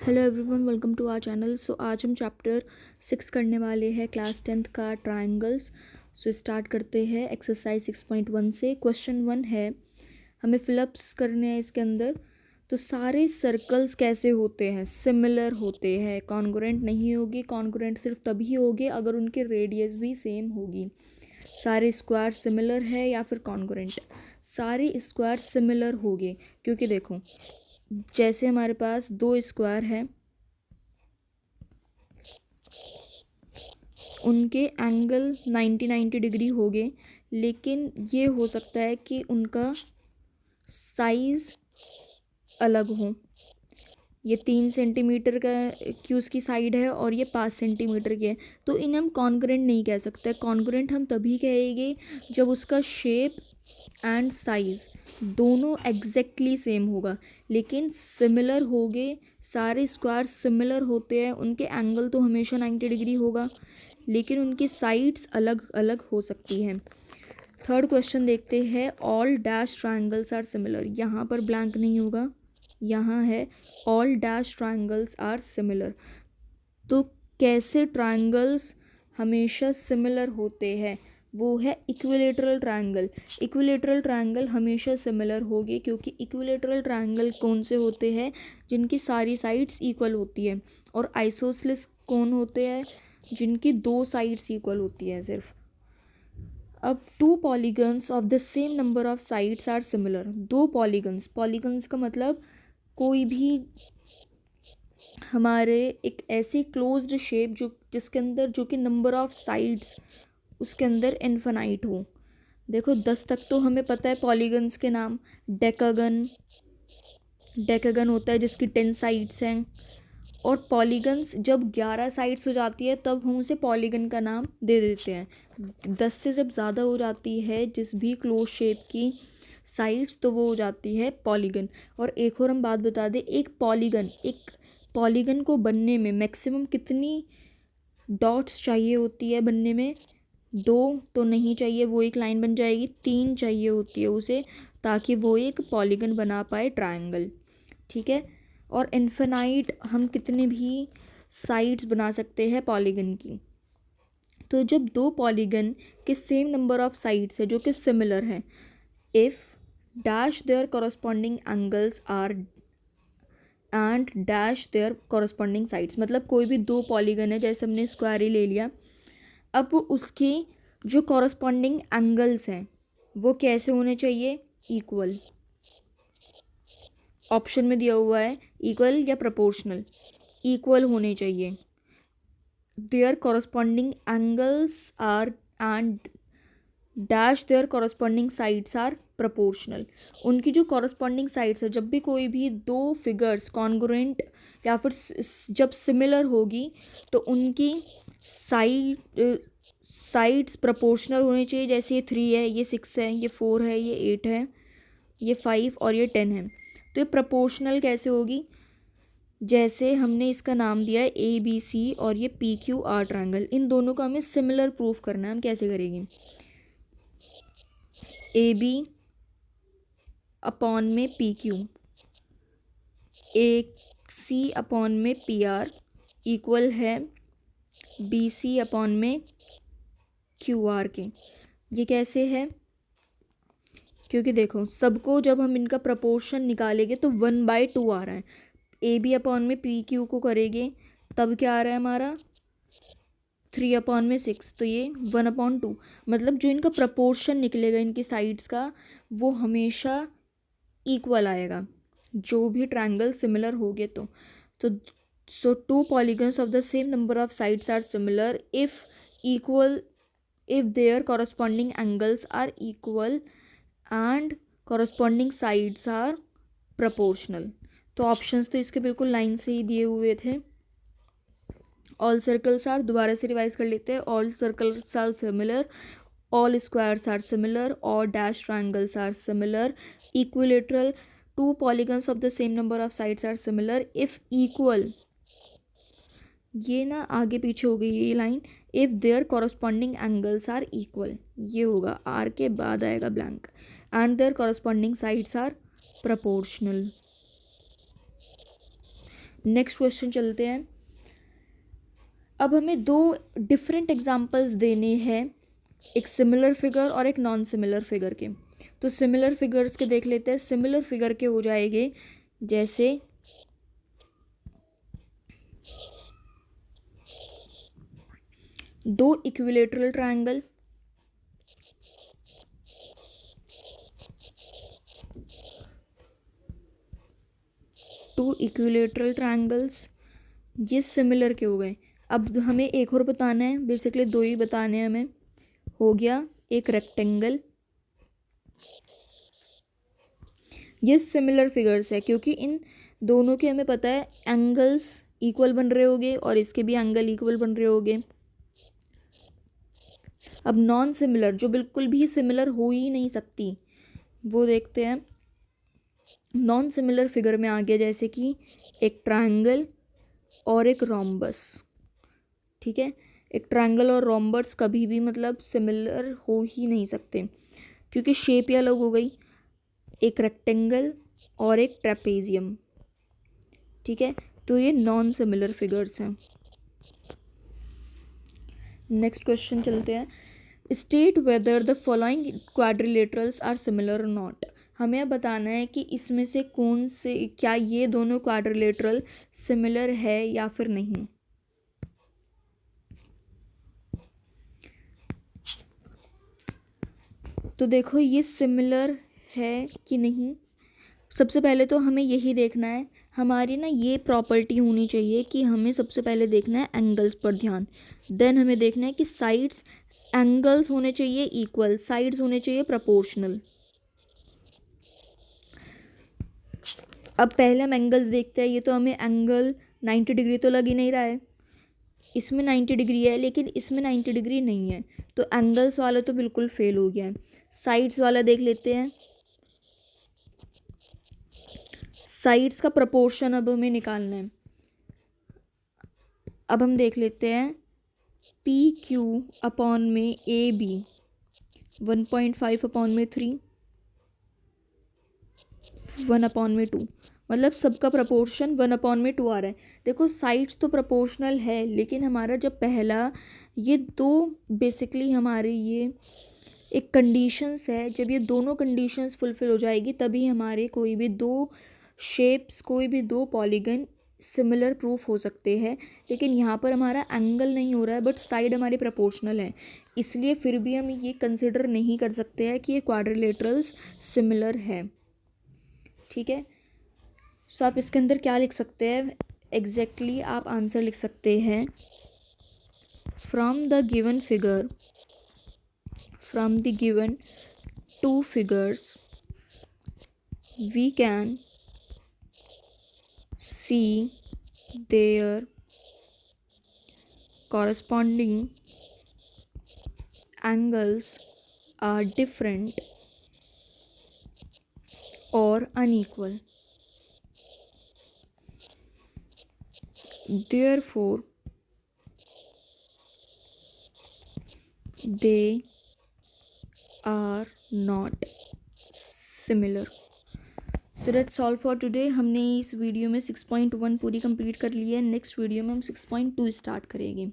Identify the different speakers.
Speaker 1: Hello everyone, welcome to our channel. So आज हम chapter 6 करने वाले हैं क्लास 10th का ट्रायंगल्स। सो स्टार्ट करते हैं एक्सरसाइज 6.1 से। क्वेश्चन 1 है, हमें फिलअप्स करने हैं इसके अंदर। तो सारे सर्कल्स कैसे होते हैं? सिमिलर होते हैं, कॉन्ग्रुएंट नहीं होगी। कॉन्ग्रुएंट सिर्फ तभी होगी अगर उनके रेडियस भी सेम होगी। सारे स्क्वायर सिमिलर है या फिर कॉन्ग्रुएंट? सारे स्क्वायर सिमिलर होंगे, क्योंकि देखो जैसे हमारे पास दो स्क्वायर हैं, उनके एंगल 90 डिग्री हो गए, लेकिन ये हो सकता है कि उनका साइज अलग हो। ये 3 सेंटीमीटर की उसकी साइड है और ये 5 सेंटीमीटर की है, तो इन्हें हम कॉन्ग्रुएंट नहीं कह सकते। कॉन्ग्रुएंट हम तभी कहेंगे जब उसका शेप एंड साइज दोनों एग्जैक्टली सेम होगा। लेकिन सिमिलर हो गए, सारे स्क्वायर सिमिलर होते हैं, उनके एंगल तो हमेशा 90 डिग्री होगा, लेकिन उनकी साइड्स अलग अलग हो सकती हैं। थर्ड क्वेश्चन देखते हैं, all dash triangles are similar. यहाँ पर ब्लैंक नहीं होगा, यहाँ है all dash triangles are similar. तो कैसे ट्रायंगल्स हमेशा सिमिलर होते हैं? वो है इक्विलेटरल ट्रायंगल। इक्विलेटरल ट्रायंगल हमेशा सिमिलर होगी, क्योंकि इक्विलेटरल ट्रायंगल कौन से होते हैं? जिनकी सारी साइड्स इक्वल होती है। और आइसोसेलेस कौन होते हैं? जिनकी दो साइड्स इक्वल होती है सिर्फ। अब two polygons of the same number of sides are similar. दो पॉलीगन्स, पॉलीगन्स का मतलब कोई भी हमारे एक ऐसी क्लोज्ड शेप जिसके अंदर जो कि नंबर ऑफ साइड्स उसके अंदर इन्फिनाइट हो। देखो 10 तक तो हमें पता है पॉलीगन्स के नाम। डेकागन, डेकागन होता है जिसकी 10 साइड्स हैं। और पॉलीगन्स जब 11 साइड्स हो जाती है तब हम उसे पॉलीगन का नाम दे देते हैं। 10 से जब ज़्यादा हो जाती है जिस भी क्लोज शेप की साइड्स, तो वो हो जाती है पॉलीगन। और एक और हम बात बता दें, एक पॉलीगन को बनने में मैक्सिमम कितनी डॉट्स चाहिए होती है बनने में? 2 तो नहीं चाहिए, वो एक लाइन बन जाएगी। 3 चाहिए होती है उसे, ताकि वो एक पॉलीगन बना पाए ट्रायंगल। ठीक है। और इन्फिनाइट हम कितने भी साइड्स बना सकते हैं पॉलीगन की। तो जब दो पॉलीगन के सेम नंबर ऑफ साइड्स है जो कि सिमिलर है, if dash their corresponding angles are and dash their corresponding sides, मतलब कोई भी दो पॉलीगन है, जैसे हमने स्क्वायर ही ले लिया, अब उसके जो कॉरस्पॉन्डिंग एंगल्स हैं वो कैसे होने चाहिए? इक्वल। ऑप्शन में दिया हुआ है इक्वल या प्रोपोर्शनल। इक्वल होने चाहिए। Their corresponding angles are and dash their corresponding sides are proportional. उनकी जो कॉरस्पॉन्डिंग साइड्स है, जब भी कोई भी दो फिगर्स कॉन्ग्रुएंट या फिर जब सिमिलर होगी, तो उनकी साइड्स प्रोपोर्शनल होनी चाहिए। जैसे ये 3 है, ये 6 है, ये 4 है, ये 8 है, ये 5 और ये 10 है। तो ये प्रोपोर्शनल कैसे होगी? जैसे हमने इसका नाम दिया है ABC और ये PQR ट्रायंगल, इन दोनों का हमें सिमिलर प्रूफ करना है। हम कैसे करेंगे? AB अपॉन में PQ, AC अपॉन में PR इक्वल है BC अपॉन में QR के। ये कैसे है? क्योंकि देखो सबको जब हम इनका प्रपोर्शन निकालेंगे तो 1/2 आ रहा है। AB अपॉन में PQ को करेंगे तब क्या आ रहा है हमारा? 3/6, तो ये 1/2। मतलब जो इनका प्रपोर्शन निकलेगा इनकी साइड्स का, वो हमेशा इक्वल आएगा जो भी ट्रायंगल सिमिलर हो गए तो so two polygons of the same number of sides are similar if equal, if their corresponding angles are equal and corresponding sides are proportional. तो ऑप्शंस तो इसके बिल्कुल लाइन से ही दिए हुए थे। ऑल सर्कल्स आर, दोबारा से रिवाइज कर लेते हैं। All circles are similar, all squares are similar, all dash triangles are similar, equilateral, two polygons of the same number of sides are similar if equal, ये ना आगे पीछे हो गई ये line, if their corresponding angles are equal, ये होगा, R के बाद आएगा blank, and their corresponding sides are proportional। Next question चलते हैं। अब हमें दो डिफरेंट एग्जांपल्स देने हैं, एक सिमिलर फिगर और एक नॉन सिमिलर फिगर के। तो सिमिलर फिगर्स के देख लेते हैं। सिमिलर फिगर के हो जाएंगे जैसे दो equilateral triangle, two equilateral triangles, ये सिमिलर के हो गए। अब हमें एक और बताना है, बेसिकली दो ही बताने हैं हमें। हो गया एक रेक्टेंगल, ये सिमिलर फिगर्स है क्योंकि इन दोनों के हमें पता है एंगल्स इक्वल बन रहे होंगे और इसके भी एंगल इक्वल बन रहे होंगे। अब नॉन सिमिलर, जो बिल्कुल भी सिमिलर हो ही नहीं सकती, वो देखते हैं। नॉन सिमिलर फिगर में आ गया जैसे कि एक ट्रायंगल और एक रोम्बस। ठीक है, एक ट्रायंगल और रोम्बस कभी भी मतलब सिमिलर हो ही नहीं सकते क्योंकि शेप ही अलग हो गई। एक रेक्टेंगल और एक ट्रेपेजियम। ठीक है, तो ये नॉन सिमिलर फिगर्स हैं। नेक्स्ट क्वेश्चन चलते हैं। State whether the following quadrilaterals are similar or not. हमें अब बताना है कि इसमें से कौन से, क्या ये दोनों क्वाड्रिलेटरल सिमिलर है या फिर नहीं। तो देखो ये सिमिलर है कि नहीं। सबसे पहले तो हमें यही देखना है, हमारी ना ये प्रॉपर्टी होनी चाहिए कि हमें सबसे पहले देखना है एंगल्स पर ध्यान। देन हमें देखना है कि साइड्स, एंगल्स होने चाहिए इक्वल, साइड्स होने चाहिए प्रोपोर्शनल। अब पहले हम एंगल्स देखते हैं। ये तो हमें एंगल 90 डिग्री तो लग ही नहीं रहा है, इसमें 90 डिग्री है लेकिन इसमें 90 डिग्री नहीं है, तो एंगल्स वाला तो बिल्कुल फेल हो गया है। साइड्स वाला देख लेते हैं। साइड्स का प्रोपोर्शन अब हमें निकालना है। अब हम देख लेते हैं पी क्यू अपॉन में ए बी 1.5 अपॉन में 3, 1 अपॉन में 2, मतलब सबका प्रपोर्शन 1 अपॉन में 2 आ रहा है। देखो साइड्स तो प्रपोर्शनल है लेकिन हमारा जब पहला ये दो, बेसिकली हमारे ये एक कंडीशंस है, जब ये दोनों कंडीशंस फुलफिल हो जाएगी तभी हमारे कोई भी दो शेप्स, कोई भी दो पॉलीगन सिमिलर प्रूफ हो सकते हैं। लेकिन यहाँ पर हमारा एंगल नहीं हो रहा है बट साइड हमारी प्रोपोर्शनल है, इसलिए फिर भी हम ये कंसिडर नहीं कर सकते हैं कि ये क्वाड्रिलेटरल्स सिमिलर है। ठीक है, सो आप इसके अंदर क्या लिख सकते हैं, एग्जैक्टली आप आंसर लिख सकते हैं from the given figure, from the given two figures we can see their corresponding angles are different or unequal. Therefore, they are not similar. So that's all for today. हमने इस video में 6.1 पूरी complete कर ली है। Next video में हम 6.2 start करेंगे।